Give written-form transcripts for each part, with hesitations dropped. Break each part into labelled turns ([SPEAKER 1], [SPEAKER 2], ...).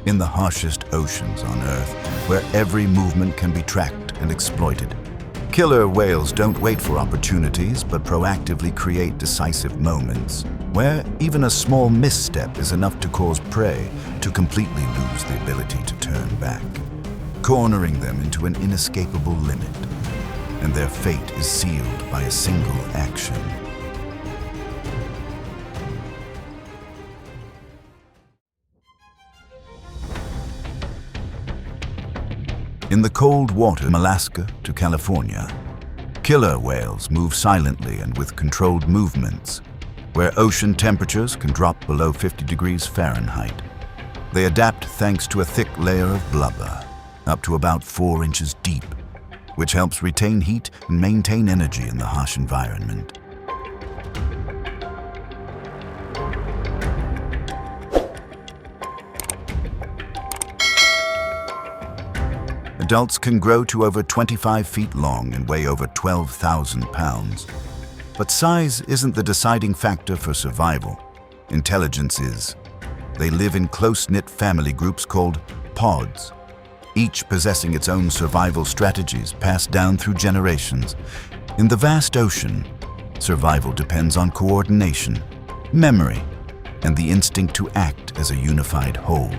[SPEAKER 1] in the harshest oceans on Earth, where every movement can be tracked and exploited. Killer whales don't wait for opportunities, but proactively create decisive moments, where even a small misstep is enough to cause prey to completely lose the ability to turn back, cornering them into an inescapable limit, and their fate is sealed by a single action. In the cold water from Alaska to California, killer whales move silently and with controlled movements, where ocean temperatures can drop below 50 degrees Fahrenheit. They adapt thanks to a thick layer of blubber, up to about 4 inches deep, which helps retain heat and maintain energy in the harsh environment. Adults can grow to over 25 feet long and weigh over 12,000 pounds. But size isn't the deciding factor for survival. Intelligence is. They live in close-knit family groups called pods, each possessing its own survival strategies passed down through generations. In the vast ocean, survival depends on coordination, memory, and the instinct to act as a unified whole.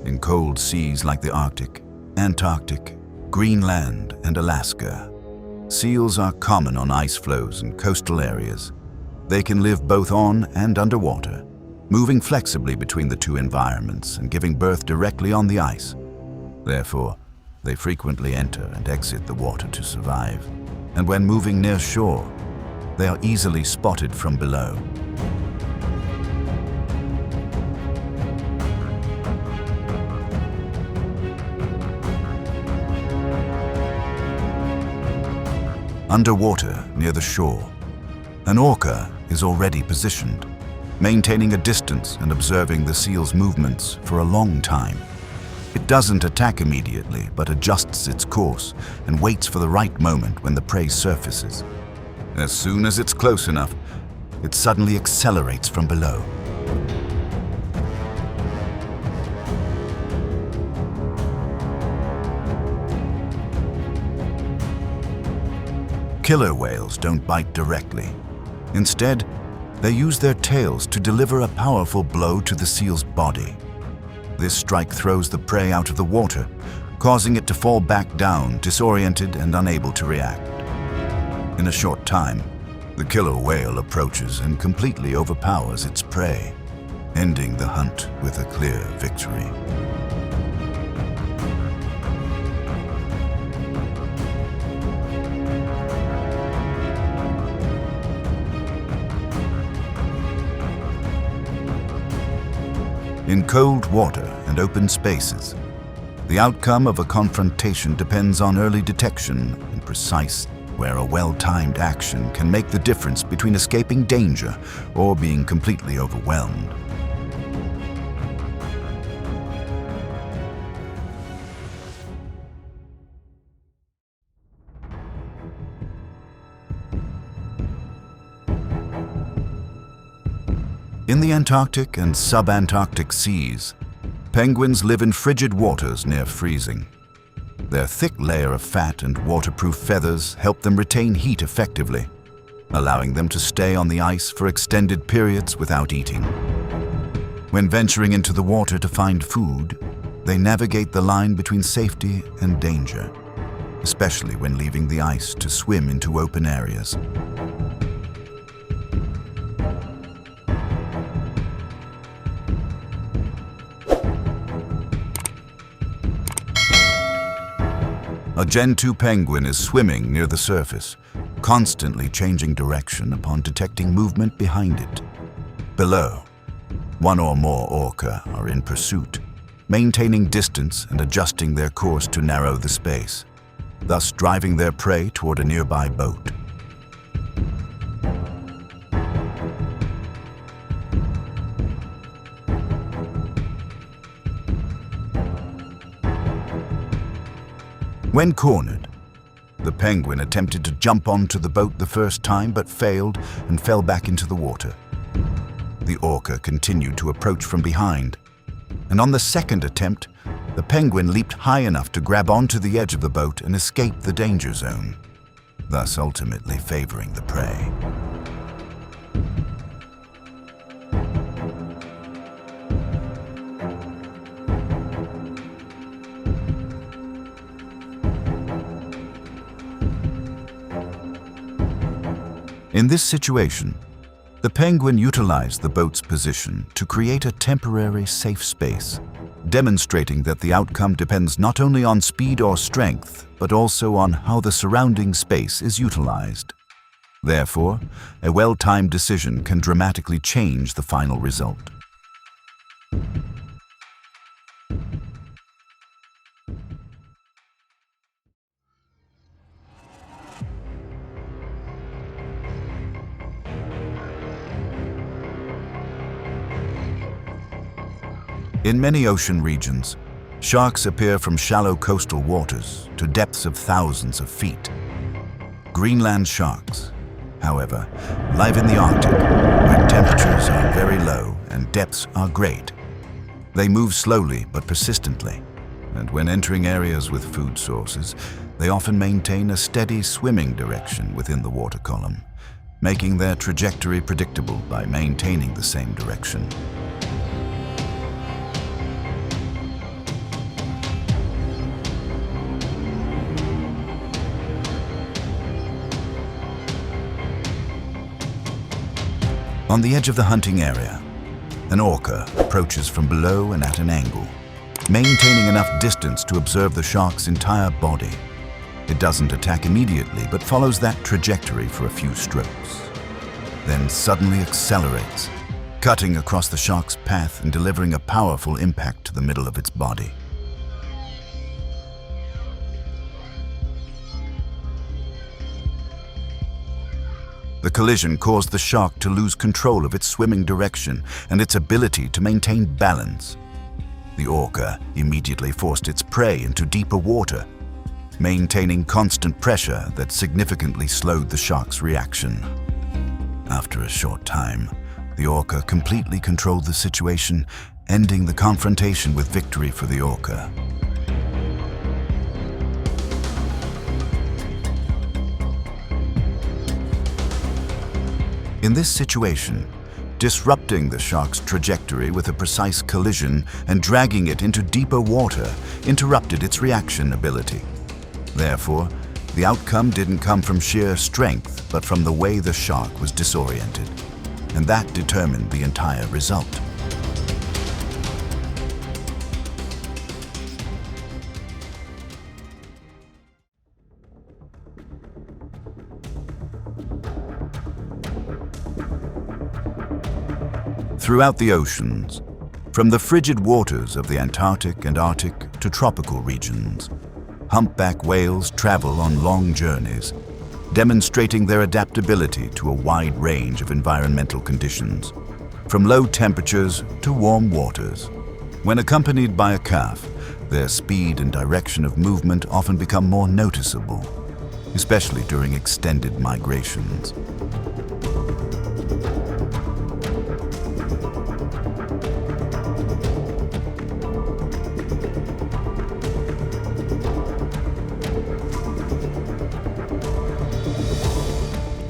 [SPEAKER 1] In cold seas like the Arctic, Antarctic, Greenland, and Alaska, seals are common on ice floes and coastal areas. They can live both on and underwater, moving flexibly between the two environments and giving birth directly on the ice. Therefore, they frequently enter and exit the water to survive, and when moving near shore, they are easily spotted from below. Underwater, near the shore, an orca is already positioned, maintaining a distance and observing the seal's movements for a long time. It doesn't attack immediately, but adjusts its course and waits for the right moment when the prey surfaces. As soon as it's close enough, it suddenly accelerates from below. Killer whales don't bite directly. Instead, they use their tails to deliver a powerful blow to the seal's body. This strike throws the prey out of the water, causing it to fall back down, disoriented and unable to react. In a short time, the killer whale approaches and completely overpowers its prey, ending the hunt with a clear victory. In cold water and open spaces, the outcome of a confrontation depends on early detection and precise, where a well-timed action can make the difference between escaping danger or being completely overwhelmed. In the Antarctic and subantarctic seas, penguins live in frigid waters near freezing. Their thick layer of fat and waterproof feathers help them retain heat effectively, allowing them to stay on the ice for extended periods without eating. When venturing into the water to find food, they navigate the line between safety and danger, especially when leaving the ice to swim into open areas. A Gentoo penguin is swimming near the surface, constantly changing direction upon detecting movement behind it. Below, one or more orca are in pursuit, maintaining distance and adjusting their course to narrow the space, thus driving their prey toward a nearby boat. When cornered, the penguin attempted to jump onto the boat the first time but failed and fell back into the water. The orca continued to approach from behind, and on the second attempt, the penguin leaped high enough to grab onto the edge of the boat and escape the danger zone, thus ultimately favoring the prey. In this situation, the penguin utilized the boat's position to create a temporary safe space, demonstrating that the outcome depends not only on speed or strength, but also on how the surrounding space is utilized. Therefore, a well-timed decision can dramatically change the final result. In many ocean regions, sharks appear from shallow coastal waters to depths of thousands of feet. Greenland sharks, however, live in the Arctic, where temperatures are very low and depths are great. They move slowly but persistently, and when entering areas with food sources, they often maintain a steady swimming direction within the water column, making their trajectory predictable by maintaining the same direction. On the edge of the hunting area, an orca approaches from below and at an angle, maintaining enough distance to observe the shark's entire body. It doesn't attack immediately, but follows that trajectory for a few strokes, then suddenly accelerates, cutting across the shark's path and delivering a powerful impact to the middle of its body. The collision caused the shark to lose control of its swimming direction and its ability to maintain balance. The orca immediately forced its prey into deeper water, maintaining constant pressure that significantly slowed the shark's reaction. After a short time, the orca completely controlled the situation, ending the confrontation with victory for the orca. In this situation, disrupting the shark's trajectory with a precise collision and dragging it into deeper water interrupted its reaction ability. Therefore, the outcome didn't come from sheer strength, but from the way the shark was disoriented, and that determined the entire result. Throughout the oceans, from the frigid waters of the Antarctic and Arctic to tropical regions, humpback whales travel on long journeys, demonstrating their adaptability to a wide range of environmental conditions, from low temperatures to warm waters. When accompanied by a calf, their speed and direction of movement often become more noticeable, especially during extended migrations.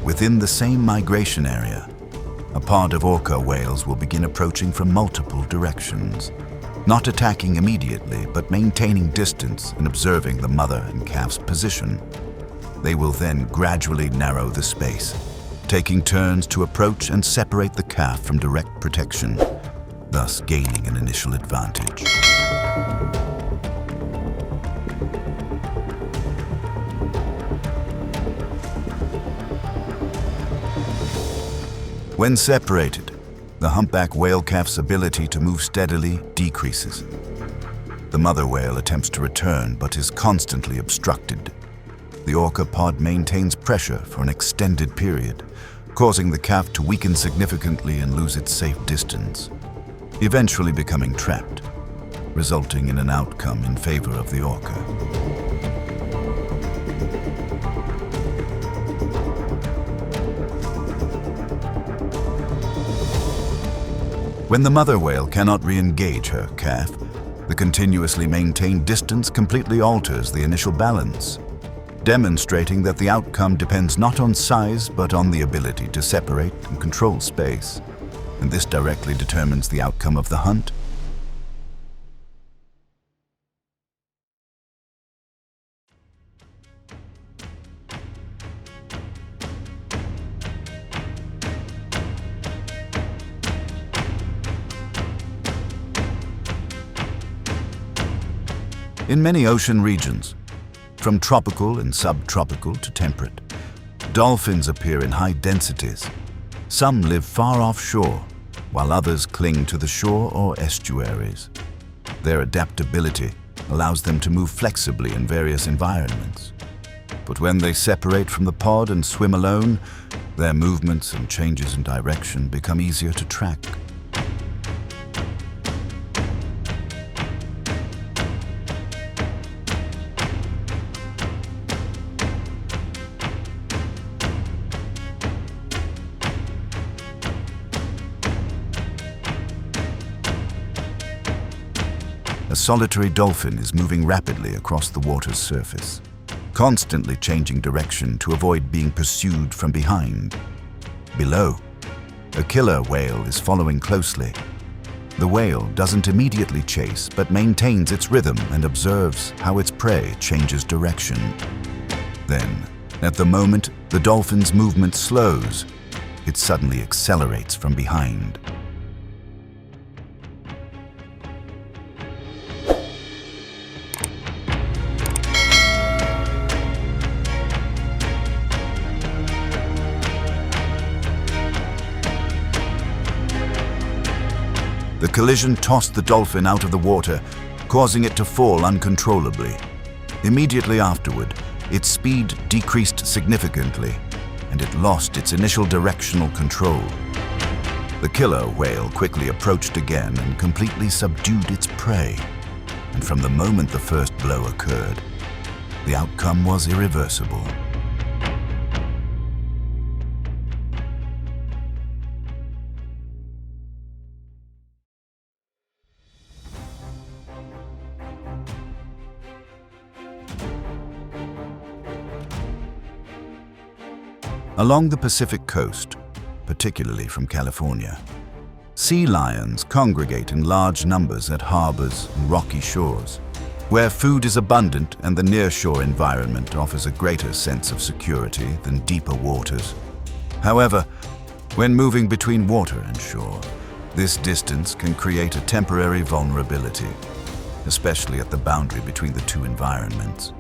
[SPEAKER 1] Within the same migration area, a pod of orca whales will begin approaching from multiple directions, not attacking immediately, but maintaining distance and observing the mother and calf's position. They will then gradually narrow the space, taking turns to approach and separate the calf from direct protection, thus gaining an initial advantage. When separated, the humpback whale calf's ability to move steadily decreases. The mother whale attempts to return but is constantly obstructed. The orca pod maintains pressure for an extended period, causing the calf to weaken significantly and lose its safe distance, eventually becoming trapped, resulting in an outcome in favor of the orca. When the mother whale cannot re-engage her calf, the continuously maintained distance completely alters the initial balance, demonstrating that the outcome depends not on size but on the ability to separate and control space, and this directly determines the outcome of the hunt. In many ocean regions, from tropical and subtropical to temperate, dolphins appear in high densities. Some live far offshore, while others cling to the shore or estuaries. Their adaptability allows them to move flexibly in various environments. But when they separate from the pod and swim alone, their movements and changes in direction become easier to track. A solitary dolphin is moving rapidly across the water's surface, constantly changing direction to avoid being pursued from behind. Below, a killer whale is following closely. The whale doesn't immediately chase, but maintains its rhythm and observes how its prey changes direction. Then, at the moment the dolphin's movement slows, it suddenly accelerates from behind. The collision tossed the dolphin out of the water, causing it to fall uncontrollably. Immediately afterward, its speed decreased significantly, and it lost its initial directional control. The killer whale quickly approached again and completely subdued its prey. And from the moment the first blow occurred, the outcome was irreversible. Along the Pacific coast, particularly from California, sea lions congregate in large numbers at harbors and rocky shores, where food is abundant and the nearshore environment offers a greater sense of security than deeper waters. However, when moving between water and shore, this distance can create a temporary vulnerability, especially at the boundary between the two environments.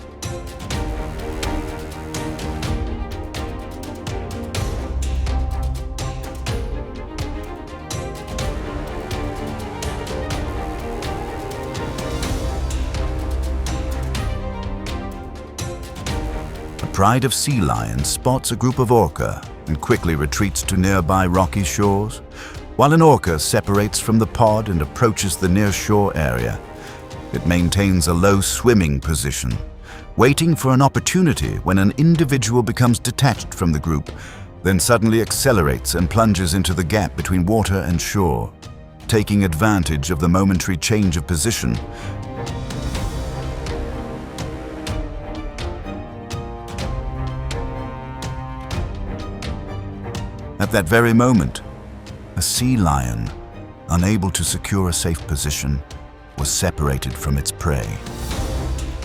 [SPEAKER 1] Pride of sea lions spots a group of orca and quickly retreats to nearby rocky shores, while an orca separates from the pod and approaches the near-shore area. It maintains a low swimming position, waiting for an opportunity when an individual becomes detached from the group, then suddenly accelerates and plunges into the gap between water and shore, taking advantage of the momentary change of position. At that very moment, a sea lion, unable to secure a safe position, was separated from its prey.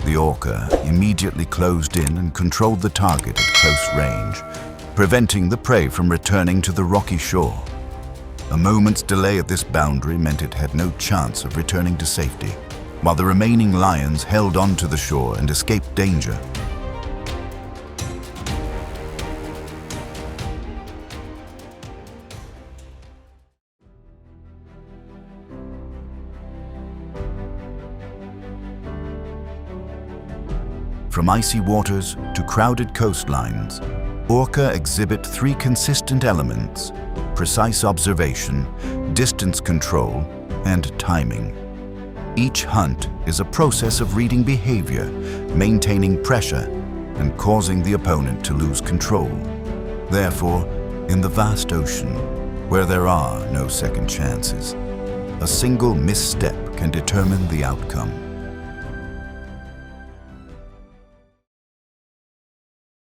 [SPEAKER 1] The orca immediately closed in and controlled the target at close range, preventing the prey from returning to the rocky shore. A moment's delay at this boundary meant it had no chance of returning to safety, while the remaining lions held on to the shore and escaped danger. From icy waters to crowded coastlines, orca exhibit three consistent elements: precise observation, distance control, and timing. Each hunt is a process of reading behavior, maintaining pressure, and causing the opponent to lose control. Therefore, in the vast ocean, where there are no second chances, a single misstep can determine the outcome.